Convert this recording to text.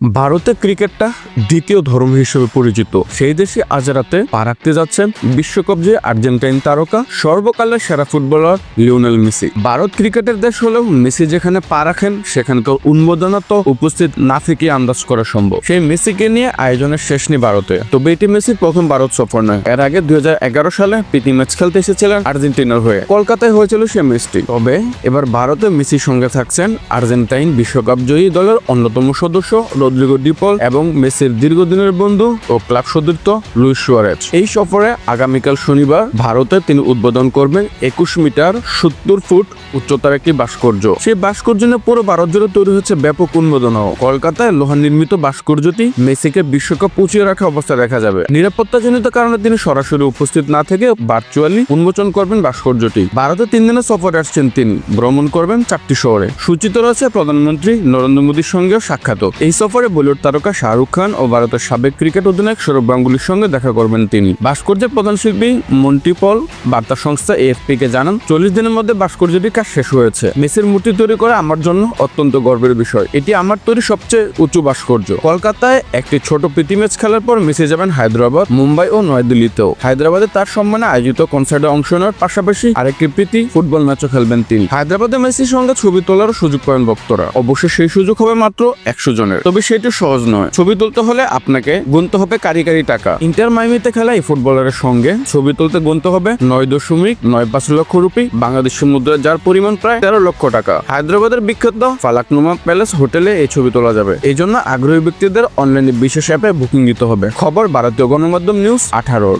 ভারতে ক্রিকেটটা দ্বিতীয় ধর্ম হিসেবে পরিচিত। সেই দেশে আজ রাতে পা রাখতে যাচ্ছেন বিশ্বকাপ জয়ী আর্জেন্টাইন তারকা সর্বকালের সেরা ফুটবলার লিওনেল মেসি। ভারত ক্রিকেটের দেশ হলেও মেসি যেখানে পা রাখেন সেখানে তো উন্মাদনা তো উপস্থিত না থেকে আন্দাজ করা সম্ভব। সেই মেসিকে নিয়ে আয়োজনের শেষ নেই ভারতে। তবে এটি মেসির প্রথম ভারত সফর নয়। এর আগে 2011 সালে প্রীতি ম্যাচ খেলতে এসেছিলেন আর্জেন্টিনার হয়ে। কলকাতায় হয়েছিল সে ম্যাচটি। তবে এবার ভারতে মেসির সঙ্গে থাকছেন আর্জেন্টাইন বিশ্বকাপ জয়ী দলের অন্যতম সদস্য রদ্রিগো ডি পল এবং মেসির দীর্ঘদিনের বন্ধু ও ক্লাব সতীর্থ লুইস সুয়ারেজ। এই সফরে আগামীকাল শনিবার ভারতে তিনি উদ্বোধন করবেন 21 মিটার 70 ফুট উচ্চতার একটি ভাস্কর্য। সেই ভাস্কর্য নিয়ে পুরো ভারত জুড়ে তৈরি হচ্ছে ব্যাপক উন্মাদনা। কলকাতায় লোহা নির্মিত ভাস্কর্যটি মেসিকে বিশ্বকাপ পৌঁছে রাখা অবস্থায় দেখা যাবে। নিরাপত্তাজনিত কারণে তিনি সরাসরি উপস্থিত না থেকে ভার্চুয়ালি উন্মোচন করবেন ভাস্কর্যটি। ভারতে 3 দিনের সফরে আসছেন তিনি। ভ্রমণ করবেন 4টি শহরে। সূচিত রয়েছে প্রধানমন্ত্রী নরেন্দ্র মোদীর সঙ্গেও সাক্ষাৎ। এই সফরে বলিউড তারকা শাহরুখ খান ও ভারতের সাবেক ক্রিকেট অধিনায়ক সৌরভ গাঙ্গুলির সঙ্গে দেখা করবেন তিনি। ভাস্কর্যের প্রধান শিল্পী মন্টি পল বার্তা সংস্থা এএফপি কে জানান, 40 দিনের মধ্যে ভাস্কর্যটির কাজ শেষ হয়েছে। মেসির মূর্তি তৈরি করা আমার জন্য অত্যন্ত গর্বের বিষয়। এটি আমার তৈরি সবচেয়ে উঁচু ভাস্কর্য। কলকাতায় একটি ছোট প্রীতি ম্যাচ খেলার পর মেসি যাবেন হায়দ্রাবাদ, মুম্বাই ও নয়াদিল্লিতেও। হায়দ্রাবাদে তার সম্মানে আয়োজিত কনসার্টে অংশ নেওয়ার পাশাপাশি আরেকটি প্রীতি ফুটবল ম্যাচও খেলবেন তিনি। হায়দ্রাবাদে মেসির সঙ্গে ছবি তোলারও সুযোগ পাবেন ভক্তরা। অবশ্যই সেই সুযোগ হবে মাত্র 100 জনের। তবে সেটি সহজ নয়। ছবি তুলতে হলে আপনাকে গুনতে হবে কারি টাকা। ইন্টার মায়ামিতে খেলা এই ফুটবলারের সঙ্গে ছবি তুলতে গুনতে হবে 9.95 লক্ষ রুপি, বাংলাদেশি মুদ্রা, যার পরিমাণ প্রায় 13 লক্ষ টাকা। হায়দ্রাবাদের বিখ্যাত ফালাকনুমা প্যালেস হোটেলে এই ছবি তোলা যাবে। এই জন্য আগ্রহী ব্যক্তিদের অনলাইনে বিশেষ অ্যাপে বুকিং দিতে হবে। খবর ভারতীয় গণমাধ্যম নিউজ 18।